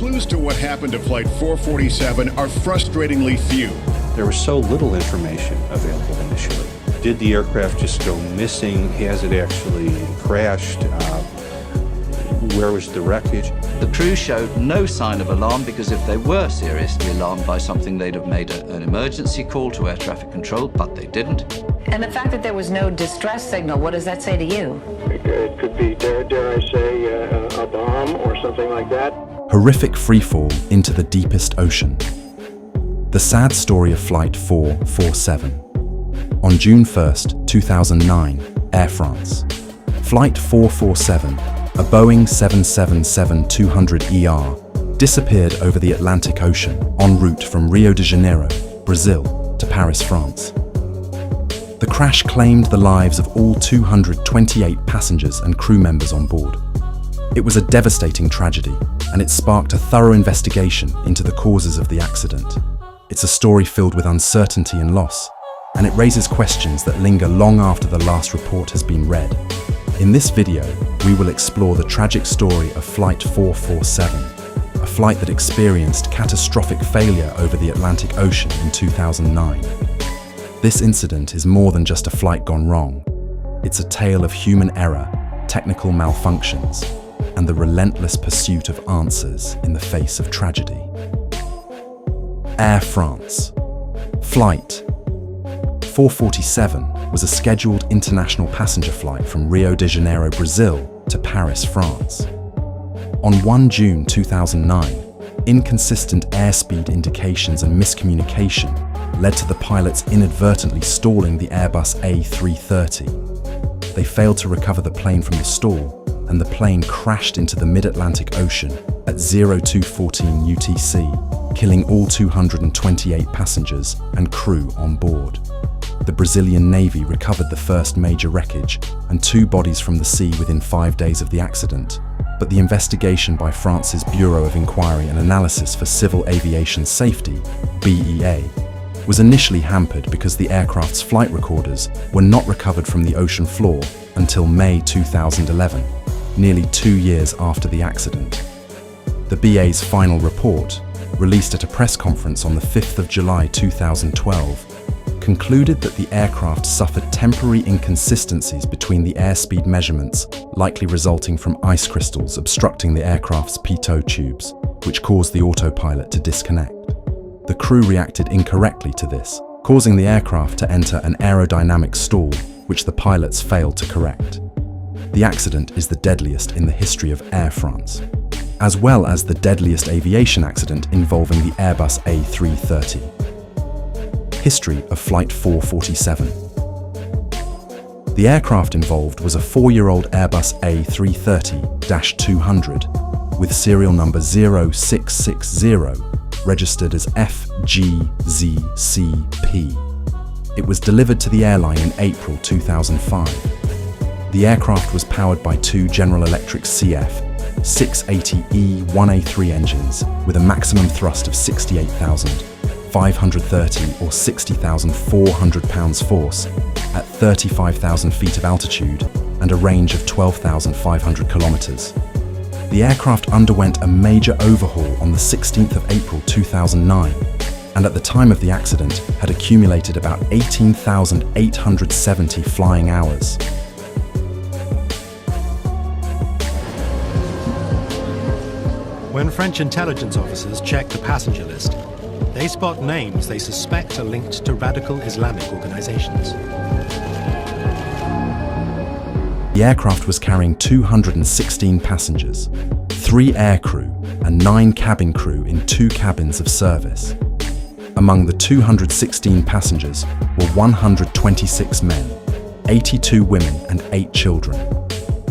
clues to what happened to Flight 447 are frustratingly few. There was so little information available initially. Did the aircraft just go missing? Has it actually crashed? Where was the wreckage? The crew showed no sign of alarm because if they were seriously alarmed by something, they'd have made an emergency call to air traffic control, but they didn't. And the fact that there was no distress signal, what does that say to you? It could be, dare I say, a bomb or something like that. Horrific freefall into the deepest ocean. The sad story of Flight 447. On June 1st, 2009, Air France. Flight 447, a Boeing 777-200ER, disappeared over the Atlantic Ocean en route from Rio de Janeiro, Brazil, to Paris, France. The crash claimed the lives of all 228 passengers and crew members on board. It was a devastating tragedy, and it sparked a thorough investigation into the causes of the accident. It's a story filled with uncertainty and loss, and it raises questions that linger long after the last report has been read. In this video, we will explore the tragic story of Flight 447, a flight that experienced catastrophic failure over the Atlantic Ocean in 2009. This incident is more than just a flight gone wrong. It's a tale of human error, technical malfunctions, and the relentless pursuit of answers in the face of tragedy. Air France. Flight 447 was a scheduled international passenger flight from Rio de Janeiro, Brazil to Paris, France. On 1 June 2009, inconsistent airspeed indications and miscommunication led to the pilots inadvertently stalling the Airbus A330. They failed to recover the plane from the stall, and the plane crashed into the mid-Atlantic Ocean at 02:14 UTC, killing all 228 passengers and crew on board. The Brazilian Navy recovered the first major wreckage and 2 bodies from the sea within 5 days of the accident, but the investigation by France's Bureau of Inquiry and Analysis for Civil Aviation Safety, BEA, was initially hampered because the aircraft's flight recorders were not recovered from the ocean floor until May 2011, nearly 2 years after the accident. The BA's final report, released at a press conference on the 5th of July 2012, concluded that the aircraft suffered temporary inconsistencies between the airspeed measurements, likely resulting from ice crystals obstructing the aircraft's pitot tubes, which caused the autopilot to disconnect. The crew reacted incorrectly to this, causing the aircraft to enter an aerodynamic stall, which the pilots failed to correct. The accident is the deadliest in the history of Air France, as well as the deadliest aviation accident involving the Airbus A330. History of Flight 447. The aircraft involved was a 4-year-old Airbus A330-200 with serial number 0660, registered as FGZCP. It was delivered to the airline in April 2005. The aircraft was powered by 2 General Electric CF 680E1A3 engines with a maximum thrust of 68,530 or 60,400 pounds force at 35,000 feet of altitude and a range of 12,500 kilometers. The aircraft underwent a major overhaul on the 16th of April 2009, and at the time of the accident had accumulated about 18,870 flying hours. When French intelligence officers check the passenger list, they spot names they suspect are linked to radical Islamic organizations. The aircraft was carrying 216 passengers, 3 aircrew and 9 cabin crew in 2 cabins of service. Among the 216 passengers were 126 men, 82 women and 8 children.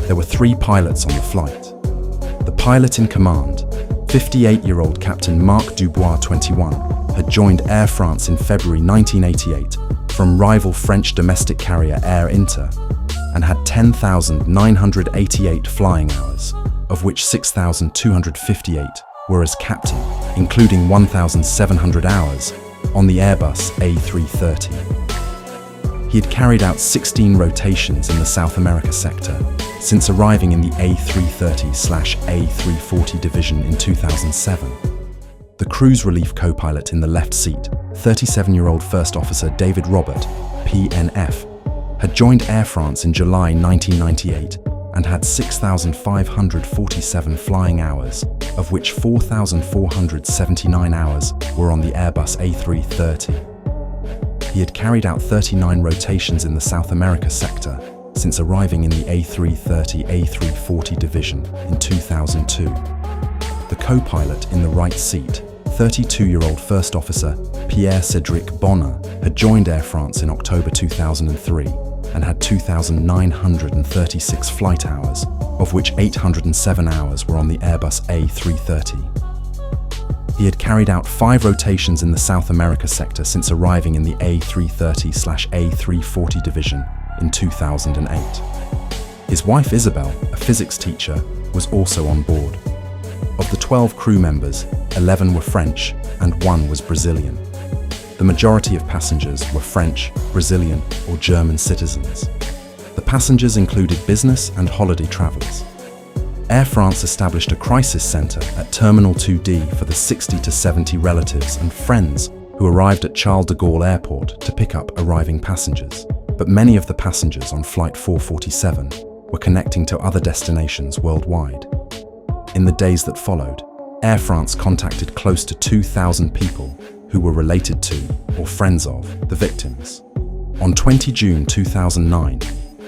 There were 3 pilots on the flight. The pilot in command, 58-year-old Captain Marc Dubois, 21, had joined Air France in February 1988 from rival French domestic carrier Air Inter and had 10,988 flying hours, of which 6,258 were as captain, including 1,700 hours on the Airbus A330. He had carried out 16 rotations in the South America sector since arriving in the A330/A340 division in 2007. The cruise relief co-pilot in the left seat, 37-year-old First Officer David Robert, PNF, had joined Air France in July 1998 and had 6,547 flying hours, of which 4,479 hours were on the Airbus A330. He had carried out 39 rotations in the South America sector since arriving in the A330/A340 division in 2002. The co-pilot in the right seat, 32-year-old First Officer Pierre-Cédric Bonner, had joined Air France in October 2003 and had 2,936 flight hours, of which 807 hours were on the Airbus A330. He had carried out 5 rotations in the South America sector since arriving in the A330/A340 division in 2008. His wife Isabel, a physics teacher, was also on board. Of the 12 crew members, 11 were French and 1 was Brazilian. The majority of passengers were French, Brazilian, or German citizens. The passengers included business and holiday travelers. Air France established a crisis center at Terminal 2D for the 60 to 70 relatives and friends who arrived at Charles de Gaulle Airport to pick up arriving passengers. But many of the passengers on Flight 447 were connecting to other destinations worldwide. In the days that followed, Air France contacted close to 2,000 people who were related to or friends of the victims. On 20 June 2009,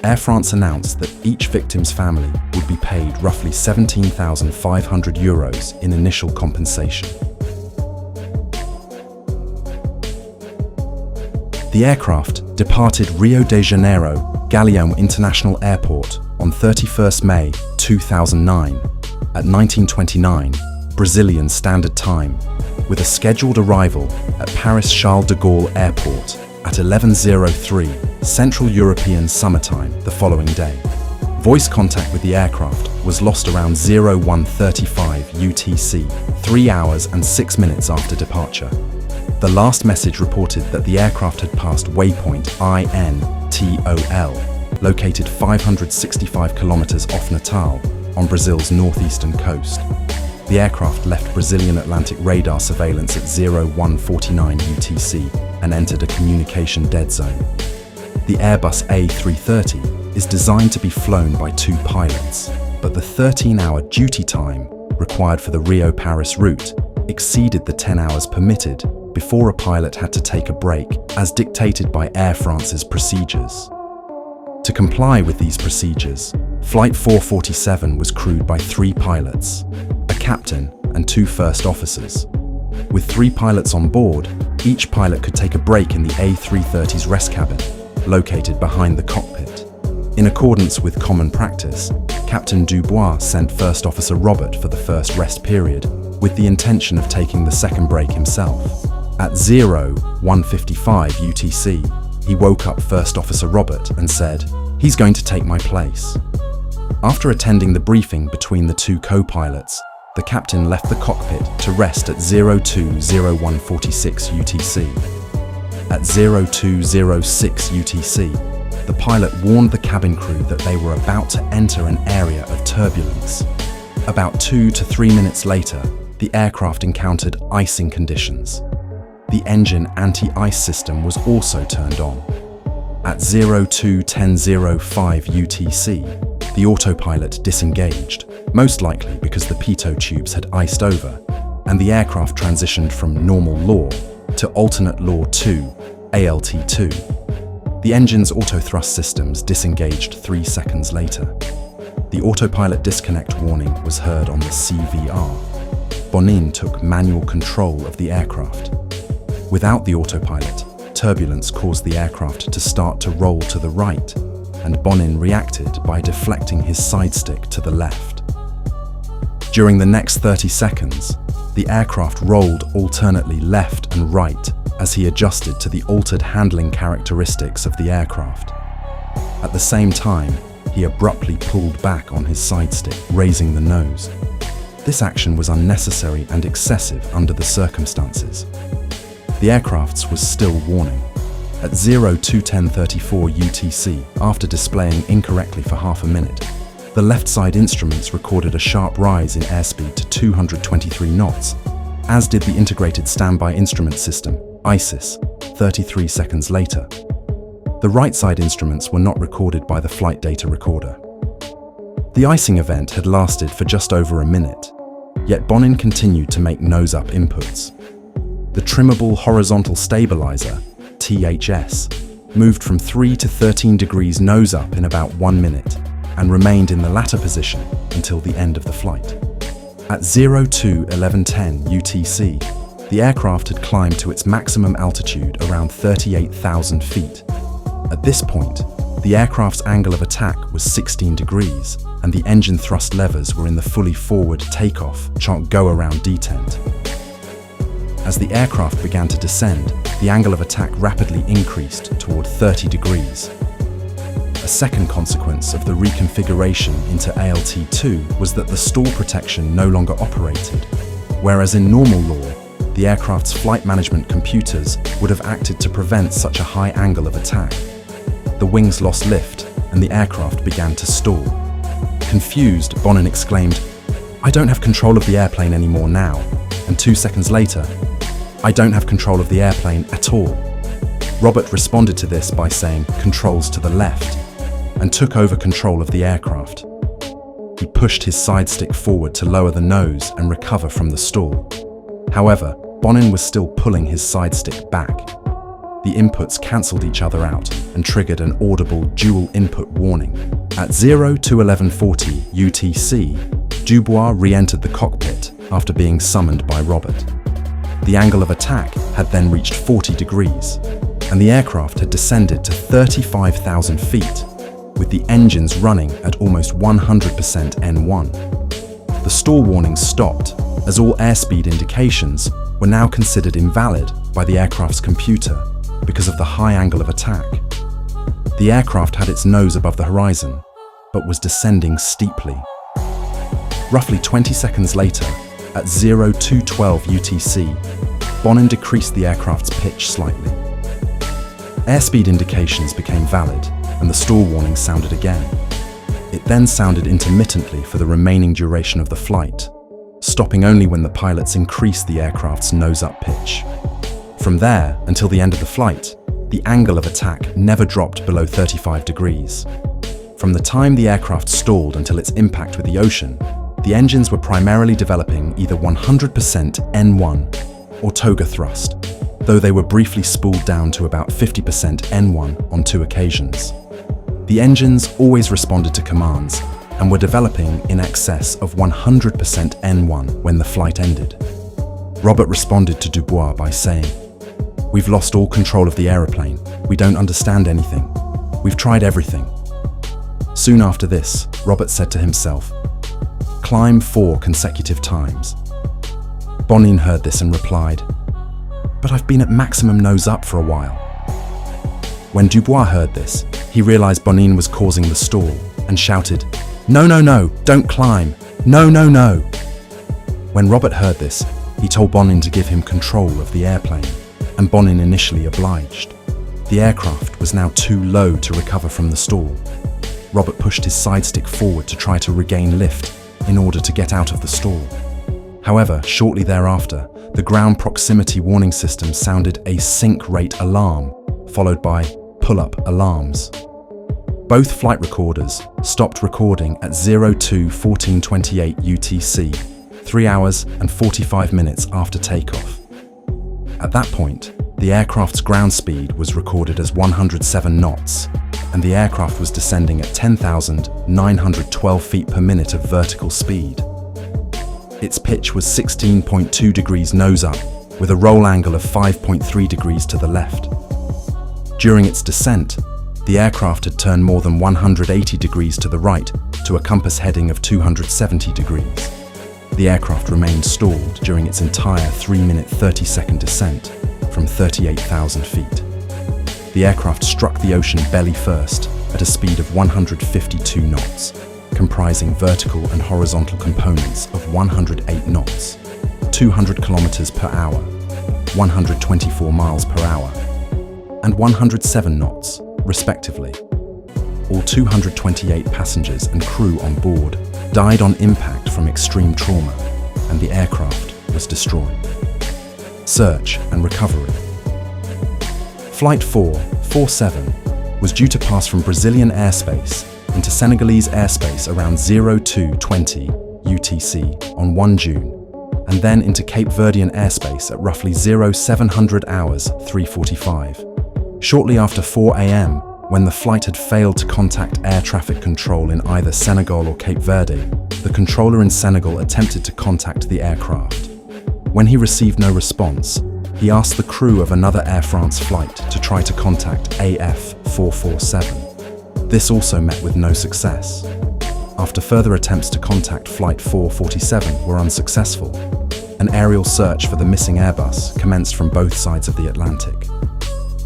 Air France announced that each victim's family would be paid roughly €17,500 in initial compensation. The aircraft departed Rio de Janeiro Galeão International Airport on 31st May 2009 at 19:29 Brazilian Standard Time, with a scheduled arrival at Paris Charles de Gaulle Airport at 11:03 Central European Summer Time the following day. Voice contact with the aircraft was lost around 01:35 UTC, 3 hours and 6 minutes after departure. The last message reported that the aircraft had passed waypoint INTOL, located 565 kilometers off Natal on Brazil's northeastern coast. The aircraft left Brazilian Atlantic radar surveillance at 01:49 UTC and entered a communication dead zone. The Airbus A330 is designed to be flown by 2 pilots, but the 13-hour duty time required for the Rio-Paris route exceeded the 10 hours permitted before a pilot had to take a break, as dictated by Air France's procedures. To comply with these procedures, Flight 447 was crewed by 3 pilots, a captain and 2 first officers. With 3 pilots on board, each pilot could take a break in the A330's rest cabin, located behind the cockpit. In accordance with common practice, Captain Dubois sent First Officer Robert for the first rest period, with the intention of taking the second break himself. At 01:55 UTC, he woke up First Officer Robert and said, "He's going to take my place." After attending the briefing between the 2 co-pilots, the captain left the cockpit to rest at 02:01:46 UTC. At 02:06 UTC, the pilot warned the cabin crew that they were about to enter an area of turbulence. About 2 to 3 minutes later, the aircraft encountered icing conditions. The engine anti-ice system was also turned on. At 02:10:05 UTC, the autopilot disengaged, most likely because the pitot tubes had iced over, and the aircraft transitioned from normal law to alternate law 2, ALT2. The engine's autothrust systems disengaged 3 seconds later. The autopilot disconnect warning was heard on the CVR. Bonin took manual control of the aircraft. Without the autopilot, turbulence caused the aircraft to start to roll to the right, and Bonin reacted by deflecting his side stick to the left. During the next 30 seconds, the aircraft rolled alternately left and right as he adjusted to the altered handling characteristics of the aircraft. At the same time, he abruptly pulled back on his side stick, raising the nose. This action was unnecessary and excessive under the circumstances. The aircraft was still warning. at 02:10:34 UTC after displaying incorrectly for half a minute. The left side instruments recorded a sharp rise in airspeed to 223 knots, as did the Integrated Standby Instrument System, ISIS, 33 seconds later. The right side instruments were not recorded by the flight data recorder. The icing event had lasted for just over a minute, yet Bonin continued to make nose-up inputs. The trimmable horizontal stabilizer, THS, moved from 3 to 13 degrees nose-up in about 1 minute and remained in the latter position until the end of the flight. At 02:11:10 UTC, the aircraft had climbed to its maximum altitude around 38,000 feet. At this point, the aircraft's angle of attack was 16 degrees, and the engine thrust levers were in the fully forward takeoff, go-around detent. As the aircraft began to descend, the angle of attack rapidly increased toward 30 degrees. A second consequence of the reconfiguration into ALT-2 was that the stall protection no longer operated, whereas in normal law, the aircraft's flight management computers would have acted to prevent such a high angle of attack. The wings lost lift, and the aircraft began to stall. Confused, Bonin exclaimed, "I don't have control of the airplane anymore now," and 2 seconds later, "I don't have control of the airplane at all." Robert responded to this by saying, "Controls to the left," and took over control of the aircraft. He pushed his side stick forward to lower the nose and recover from the stall. However, Bonin was still pulling his side stick back. The inputs cancelled each other out and triggered an audible dual input warning. At 02:11:40 UTC, Dubois re-entered the cockpit after being summoned by Robert. The angle of attack had then reached 40 degrees, and the aircraft had descended to 35,000 feet, with the engines running at almost 100% N1. The stall warnings stopped, as all airspeed indications were now considered invalid by the aircraft's computer because of the high angle of attack. The aircraft had its nose above the horizon, but was descending steeply. Roughly 20 seconds later, at 02:12 UTC, Bonin decreased the aircraft's pitch slightly. Airspeed indications became valid, and the stall warning sounded again. It then sounded intermittently for the remaining duration of the flight, stopping only when the pilots increased the aircraft's nose-up pitch. From there, until the end of the flight, the angle of attack never dropped below 35 degrees. From the time the aircraft stalled until its impact with the ocean, the engines were primarily developing either 100% N1 or toga thrust, though they were briefly spooled down to about 50% N1 on 2 occasions. The engines always responded to commands and were developing in excess of 100% N1 when the flight ended. Robert responded to Dubois by saying, "We've lost all control of the aeroplane. We don't understand anything. We've tried everything." Soon after this, Robert said to himself, "Climb 4 consecutive times." Bonin heard this and replied, "But I've been at maximum nose up for a while." When Dubois heard this, he realized Bonin was causing the stall and shouted, "No, no, no, don't climb. No, no, no." When Robert heard this, he told Bonin to give him control of the airplane, and Bonin initially obliged. The aircraft was now too low to recover from the stall. Robert pushed his side stick forward to try to regain lift in order to get out of the stall. However, shortly thereafter, the ground proximity warning system sounded a sink rate alarm, followed by pull-up alarms. Both flight recorders stopped recording at 02:14:28 UTC, 3 hours and 45 minutes after takeoff. At that point, the aircraft's ground speed was recorded as 107 knots, and the aircraft was descending at 10,912 feet per minute of vertical speed. Its pitch was 16.2 degrees nose up, with a roll angle of 5.3 degrees to the left. During its descent, the aircraft had turned more than 180 degrees to the right to a compass heading of 270 degrees. The aircraft remained stalled during its entire 3-minute 30-second descent from 38,000 feet. The aircraft struck the ocean belly first at a speed of 152 knots, comprising vertical and horizontal components of 108 knots, 200 kilometers per hour, 124 miles per hour, and 107 knots, respectively. All 228 passengers and crew on board died on impact from extreme trauma, and the aircraft was destroyed. Search and recovery. Flight 447 was due to pass from Brazilian airspace into Senegalese airspace around 0220 UTC on 1 June, and then into Cape Verdean airspace at roughly 0700 hours 3:45. Shortly after 4 a.m., when the flight had failed to contact air traffic control in either Senegal or Cape Verde, the controller in Senegal attempted to contact the aircraft. When he received no response, he asked the crew of another Air France flight to try to contact AF 447. This also met with no success. After further attempts to contact Flight 447 were unsuccessful, an aerial search for the missing Airbus commenced from both sides of the Atlantic.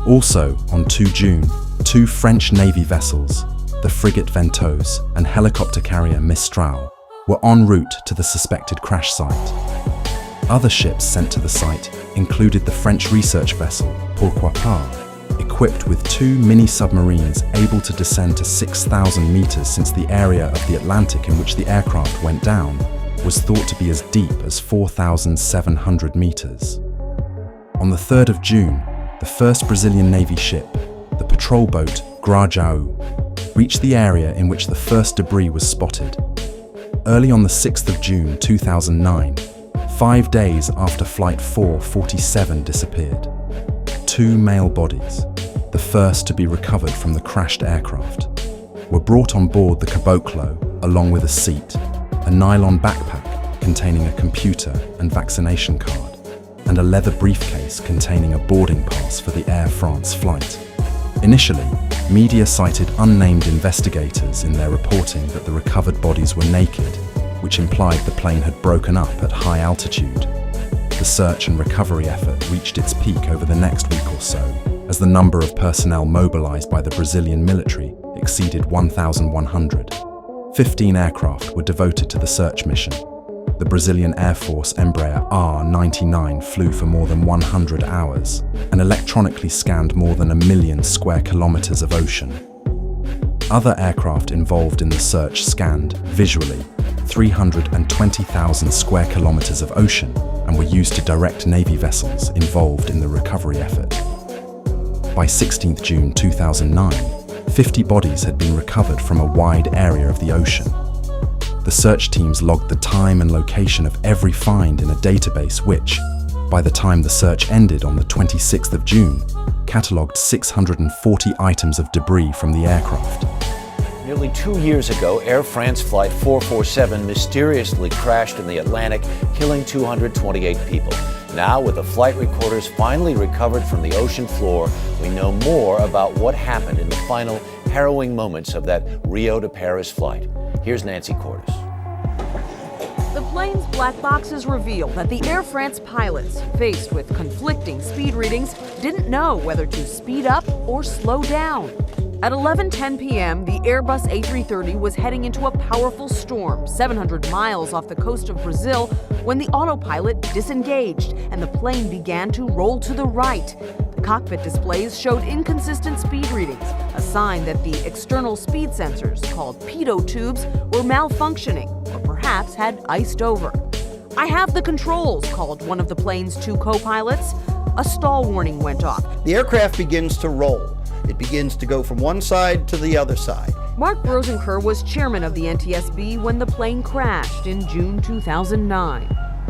Also, on 2 June, 2 French Navy vessels, the frigate Ventose and helicopter carrier Mistral, were en route to the suspected crash site. Other ships sent to the site included the French research vessel Pourquoi Pas, equipped with 2 mini-submarines able to descend to 6,000 meters, since the area of the Atlantic in which the aircraft went down was thought to be as deep as 4,700 meters. On the 3rd of June, the first Brazilian Navy ship, the patrol boat Grajaú, reached the area in which the first debris was spotted. Early on the 6th of June 2009, 5 days after Flight 447 disappeared, 2 male bodies, the first to be recovered from the crashed aircraft, were brought on board the caboclo along with a seat, a nylon backpack containing a computer and vaccination card, and a leather briefcase containing a boarding pass for the Air France flight. Initially, media cited unnamed investigators in their reporting that the recovered bodies were naked, which implied the plane had broken up at high altitude. The search and recovery effort reached its peak over the next week or so, as the number of personnel mobilized by the Brazilian military exceeded 1,100. 15 aircraft were devoted to the search mission. The Brazilian Air Force Embraer R99 flew for more than 100 hours and electronically scanned more than 1 million square kilometers of ocean. Other aircraft involved in the search scanned, visually, 320,000 square kilometers of ocean and were used to direct Navy vessels involved in the recovery effort. By 16th June 2009, 50 bodies had been recovered from a wide area of the ocean. The search teams logged the time and location of every find in a database which, by the time the search ended on the 26th of June, catalogued 640 items of debris from the aircraft. Nearly 2 years ago, Air France Flight 447 mysteriously crashed in the Atlantic, killing 228 people. Now, with the flight recorders finally recovered from the ocean floor, we know more about what happened in the final harrowing moments of that Rio to Paris flight. Here's Nancy Cordes. The plane's black boxes reveal that the Air France pilots, faced with conflicting speed readings, didn't know whether to speed up or slow down. At 11:10 p.m., the Airbus A330 was heading into a powerful storm 700 miles off the coast of Brazil when the autopilot disengaged and the plane began to roll to the right. The cockpit displays showed inconsistent speed readings, a sign that the external speed sensors, called pitot tubes, were malfunctioning or perhaps had iced over. "I have the controls," called one of the plane's 2 co-pilots. A stall warning went off. The aircraft begins to roll. It begins to go from one side to the other side. Mark Rosenker was chairman of the NTSB when the plane crashed in June 2009.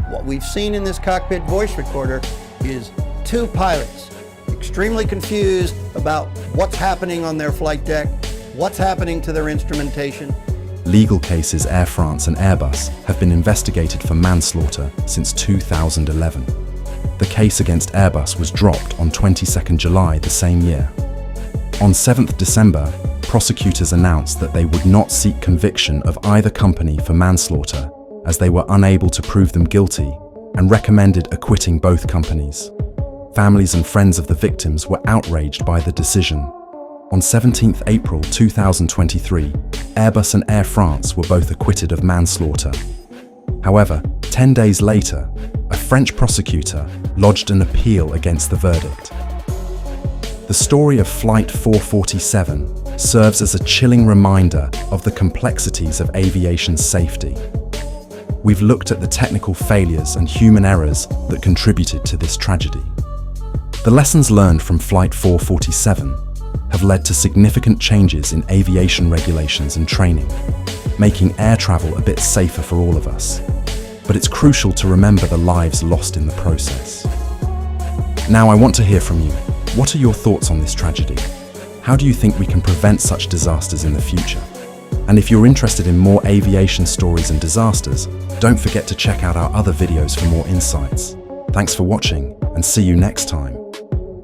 What we've seen in this cockpit voice recorder is 2 pilots extremely confused about what's happening on their flight deck, what's happening to their instrumentation. Legal cases Air France and Airbus have been investigated for manslaughter since 2011. The case against Airbus was dropped on 22nd July the same year. On 7th December, prosecutors announced that they would not seek conviction of either company for manslaughter, as they were unable to prove them guilty, and recommended acquitting both companies. Families and friends of the victims were outraged by the decision. On 17th April 2023, Airbus and Air France were both acquitted of manslaughter. However, 10 days later, a French prosecutor lodged an appeal against the verdict. the story of Flight 447 serves as a chilling reminder of the complexities of aviation safety. We've looked at the technical failures and human errors that contributed to this tragedy. The lessons learned from Flight 447 have led to significant changes in aviation regulations and training, making air travel a bit safer for all of us. But it's crucial to remember the lives lost in the process. Now I want to hear from you. What are your thoughts on this tragedy? How do you think we can prevent such disasters in the future? And if you're interested in more aviation stories and disasters, don't forget to check out our other videos for more insights. Thanks for watching, and see you next time.